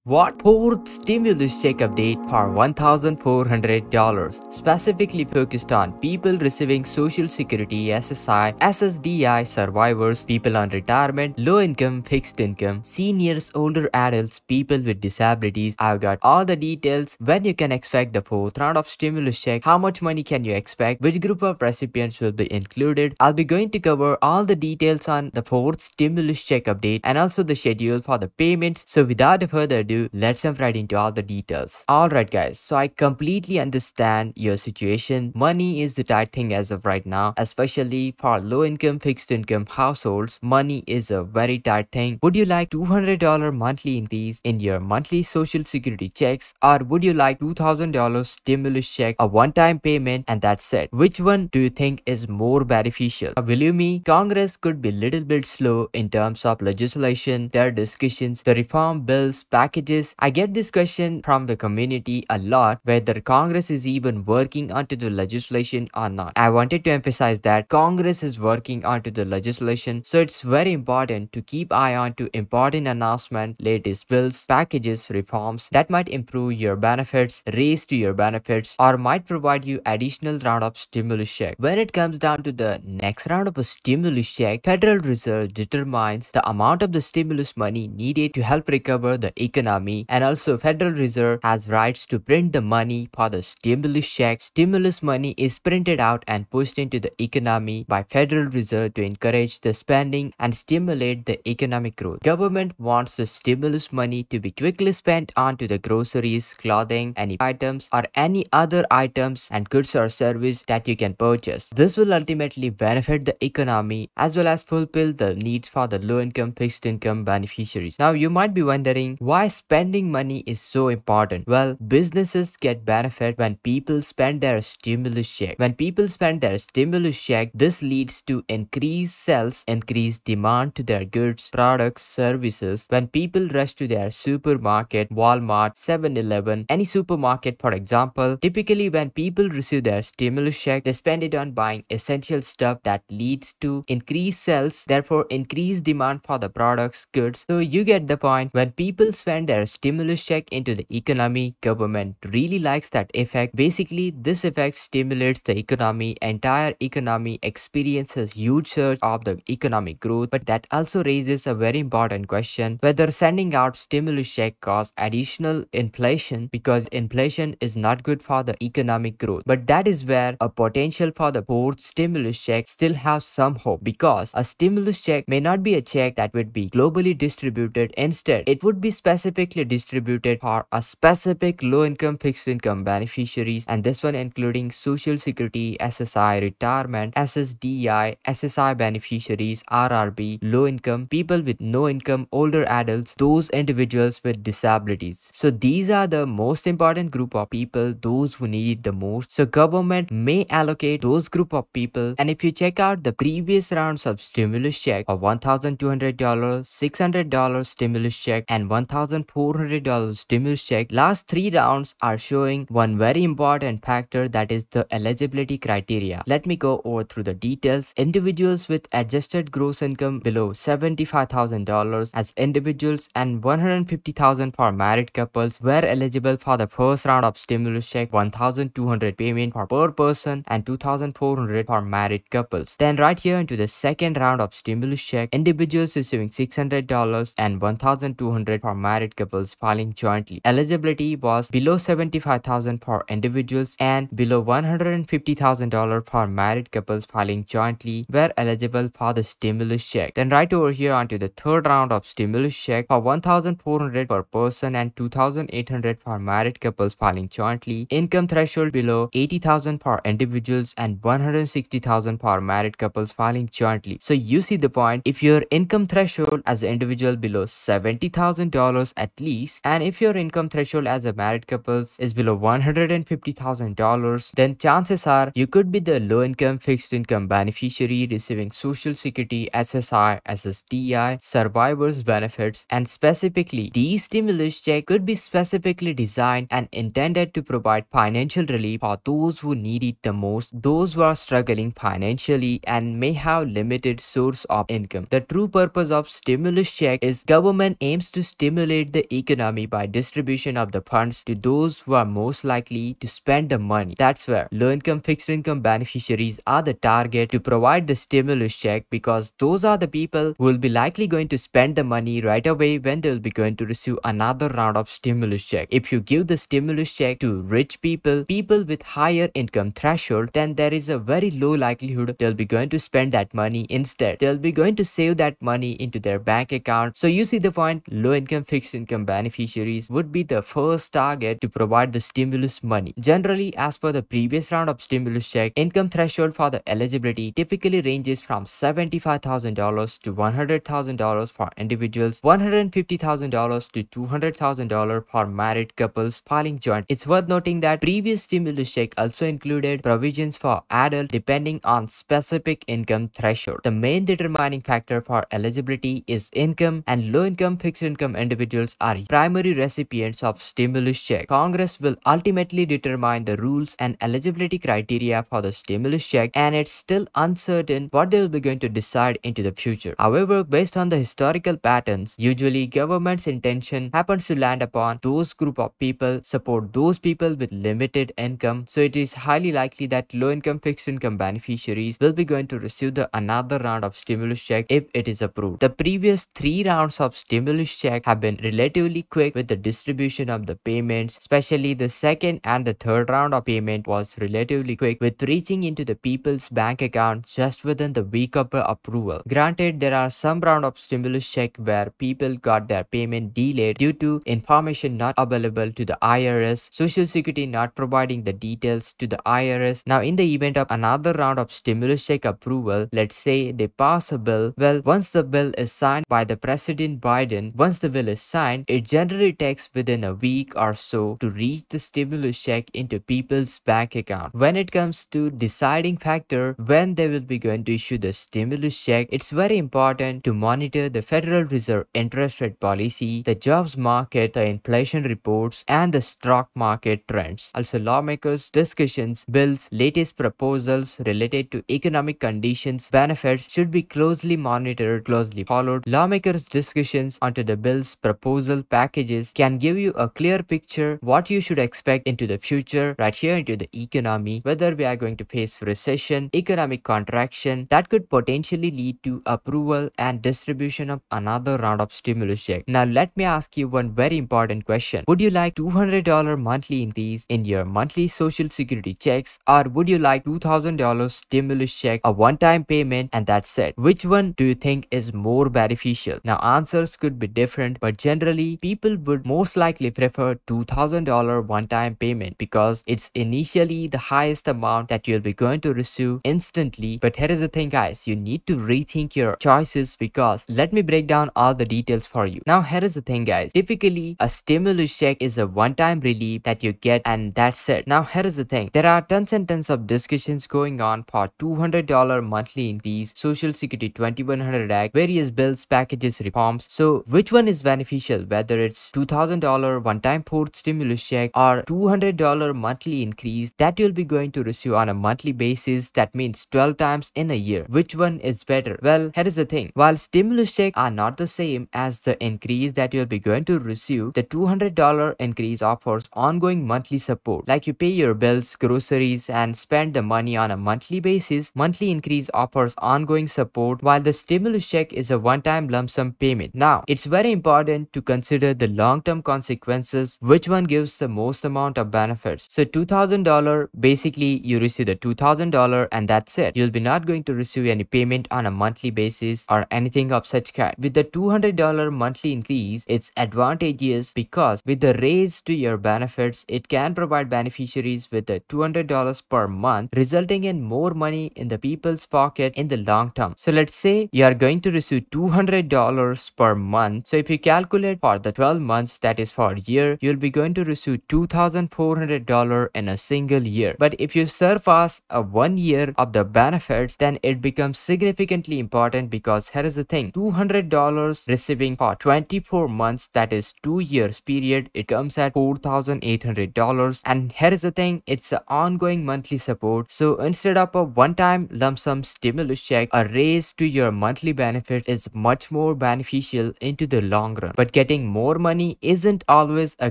What fourth stimulus check update for $1,400 specifically focused on people receiving Social Security, SSI, SSDI survivors, people on retirement, low income, fixed income, seniors, older adults, people with disabilities. I've got all the details when you can expect the fourth round of stimulus check, how much money can you expect, which group of recipients will be included. I'll be going to cover all the details on the fourth stimulus check update and also the schedule for the payments. So without further ado, let's jump right into all the details. Alright guys, so I completely understand your situation. Money is the tight thing as of right now, especially for low income, fixed income households. Money is a very tight thing. Would you like $200 monthly increase in your monthly social security checks, or would you like $2,000 stimulus check, a one-time payment, and that's it? Which one do you think is more beneficial? Believe me, Congress could be little bit slow in terms of legislation, their discussions, the reform bills, packages. I get this question from the community a lot, whether Congress is even working onto the legislation or not. I wanted to emphasize that Congress is working onto the legislation, so it's very important to keep eye on to important announcement, latest bills, packages, reforms that might improve your benefits, raise to your benefits, or might provide you additional round of stimulus check. When it comes down to the next round of a stimulus check, Federal Reserve determines the amount of the stimulus money needed to help recover the economy, and also Federal Reserve has rights to print the money for the stimulus check. Stimulus money is printed out and pushed into the economy by Federal Reserve to encourage the spending and stimulate the economic growth. Government wants the stimulus money to be quickly spent onto the groceries, clothing, any items, or any other items and goods or service that you can purchase. This will ultimately benefit the economy as well as fulfill the needs for the low-income, fixed-income beneficiaries. Now, you might be wondering why spending money is so important. Well, businesses get benefit when people spend their stimulus check. When people spend their stimulus check, this leads to increased sales, increased demand to their goods, products, services. When people rush to their supermarket, Walmart, 7-Eleven, any supermarket for example, typically when people receive their stimulus check, they spend it on buying essential stuff that leads to increased sales, therefore increased demand for the products, goods. So you get the point. When people spend their stimulus check into the economy, government really likes that effect. Basically, this effect stimulates the economy. Entire economy experiences huge surge of the economic growth, but that also raises a very important question, whether sending out stimulus check causes additional inflation, because inflation is not good for the economic growth. But that is where a potential for the fourth stimulus check still has some hope, because a stimulus check may not be a check that would be globally distributed. Instead, it would be specifically distributed for a specific low-income, fixed-income beneficiaries, and this one including Social Security, SSI, retirement, SSDI, SSI beneficiaries, RRB, low-income, people with no income, older adults, those individuals with disabilities. So these are the most important group of people, those who need it the most. So government may allocate those group of people, and if you check out the previous rounds of stimulus check of $1,200, $600 stimulus check, and $1,400 stimulus check, last three rounds are showing one very important factor, that is the eligibility criteria. Let me go over through the details. Individuals with adjusted gross income below $75,000 as individuals and $150,000 for married couples were eligible for the first round of stimulus check, $1,200 payment for per person and $2,400 for married couples. Then right here into the second round of stimulus check, individuals receiving $600 and $1,200 for married couples filing jointly. Eligibility was below $75,000 for individuals and below $150,000 for married couples filing jointly were eligible for the stimulus check. Then right over here onto the third round of stimulus check for $1,400 per person and $2,800 for married couples filing jointly. Income threshold below $80,000 for individuals and $160,000 for married couples filing jointly. So you see the point. If your income threshold as an individual below $70,000 at least, and if your income threshold as a married couples is below $150,000, then chances are you could be the low income, fixed income beneficiary receiving Social Security, SSI, SSDI, survivors benefits, and specifically these stimulus check could be specifically designed and intended to provide financial relief for those who need it the most, those who are struggling financially and may have limited source of income. The true purpose of stimulus check is government aims to stimulate the economy by distribution of the funds to those who are most likely to spend the money. That's where low-income, fixed-income beneficiaries are the target to provide the stimulus check, because those are the people who will be likely going to spend the money right away when they will be going to receive another round of stimulus check. If you give the stimulus check to rich people, people with higher income threshold, then there is a very low likelihood they'll be going to spend that money. Instead, they'll be going to save that money into their bank account. So you see the point, low-income, fixed-income beneficiaries would be the first target to provide the stimulus money. Generally, as per the previous round of stimulus check, income threshold for the eligibility typically ranges from $75,000 to $100,000 for individuals, $150,000 to $200,000 for married couples filing joint. It's worth noting that previous stimulus check also included provisions for adults depending on specific income threshold. The main determining factor for eligibility is income, and low-income, fixed-income individuals are primary recipients of stimulus check. Congress will ultimately determine the rules and eligibility criteria for the stimulus check, and it's still uncertain what they will be going to decide into the future. However, based on the historical patterns, usually government's intention happens to land upon those group of people, support those people with limited income. So it is highly likely that low-income, fixed-income beneficiaries will be going to receive the another round of stimulus check if it is approved. The previous 3 rounds of stimulus check have been relatively quick with the distribution of the payments, especially the second and the third round of payment was relatively quick, with reaching into the people's bank account just within the week of approval. Granted, there are some round of stimulus check where people got their payment delayed due to information not available to the IRS, Social Security not providing the details to the IRS. Now, in the event of another round of stimulus check approval, let's say they pass a bill, well, once the bill is signed by the President Biden, once the bill is signed, it generally takes within a week or so to reach the stimulus check into people's bank account. When it comes to deciding factor when they will be going to issue the stimulus check, it's very important to monitor the Federal Reserve interest rate policy, the jobs market, the inflation reports, and the stock market trends. Also, lawmakers' discussions, bills, latest proposals related to economic conditions, benefits should be closely monitored, closely followed. Lawmakers' discussions onto the bill's proposal packages can give you a clear picture what you should expect into the future right here into the economy, whether we are going to face recession, economic contraction that could potentially lead to approval and distribution of another round of stimulus check. Now let me ask you one very important question. Would you like $200 monthly increase in your monthly social security checks, or would you like $2,000 stimulus check, a one-time payment, and that's it? Which one do you think is more beneficial? Now answers could be different, but generally people would most likely prefer $2,000 one-time payment because it's initially the highest amount that you'll be going to receive instantly. But here is the thing, guys, you need to rethink your choices, because let me break down all the details for you. Now here is the thing, guys, typically a stimulus check is a one-time relief that you get, and that's it. Now here is the thing, there are tons and tons of discussions going on for $200 monthly increase, Social Security 2100 Act, various bills, packages, reforms. So which one is beneficial, whether it's $2,000 one-time fourth stimulus check or $200 monthly increase that you'll be going to receive on a monthly basis, that means 12 times in a year? Which one is better? Well, here is the thing, while stimulus checks are not the same as the increase that you'll be going to receive, the $200 increase offers ongoing monthly support, like you pay your bills, groceries, and spend the money on a monthly basis. Monthly increase offers ongoing support, while the stimulus check is a one-time lump sum payment. Now, it's very important to consider the long-term consequences, which one gives the most amount of benefits. So $2,000, basically you receive the $2,000 and that's it. You'll be not going to receive any payment on a monthly basis or anything of such kind. With the $200 monthly increase, it's advantageous because with the raise to your benefits, it can provide beneficiaries with the $200 per month, resulting in more money in the people's pocket in the long term. So let's say you are going to receive $200 per month. So if you calculate for the 12 months, that is for a year, you'll be going to receive $2,400 in a single year. But if you surpass a 1 year of the benefits, then it becomes significantly important, because here is the thing, $200 receiving for 24 months, that is 2 years period, it comes at $4,800. And here is the thing, it's an ongoing monthly support. So instead of a one-time lump sum stimulus check, a raise to your monthly benefit is much more beneficial into the long run. But get getting more money isn't always a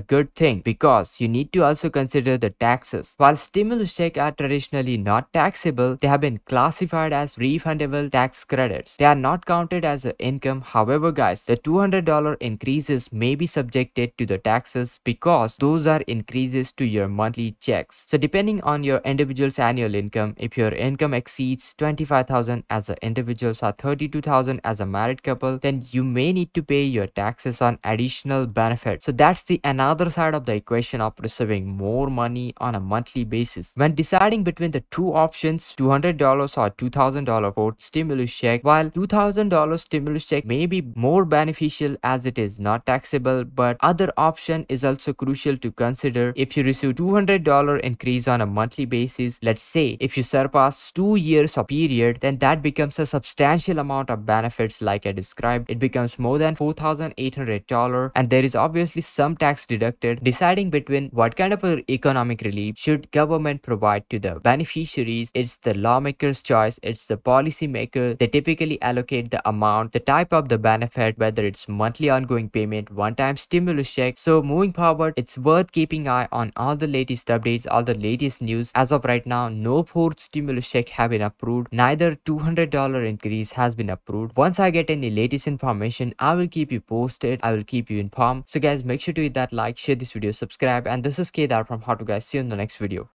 good thing because you need to also consider the taxes. While stimulus checks are traditionally not taxable, they have been classified as refundable tax credits. They are not counted as an income. However, guys, the $200 increases may be subjected to the taxes because those are increases to your monthly checks. So depending on your individual's annual income, if your income exceeds 25,000 as an individual or 32,000 as a married couple, then you may need to pay your taxes on additional benefits. So that's the another side of the equation of receiving more money on a monthly basis. When deciding between the two options, $200 or $2,000 for stimulus check, while $2,000 stimulus check may be more beneficial as it is not taxable, but other option is also crucial to consider. If you receive $200 increase on a monthly basis, let's say if you surpass 2 years of period, then that becomes a substantial amount of benefits like I described. It becomes more than $4,800 and there is obviously some tax deducted. Deciding between what kind of a economic relief should government provide to the beneficiaries, it's the lawmaker's choice, it's the policy maker. They typically allocate the amount, the type of the benefit, whether it's monthly ongoing payment, one-time stimulus check. So moving forward, it's worth keeping eye on all the latest updates, all the latest news. As of right now, no fourth stimulus check have been approved, neither $200 increase has been approved. Once I get any latest information, I will keep you posted, I will keep you informed. So guys, make sure to hit that like, share this video, subscribe, and this is Kedar from How to Guys. See you in the next video.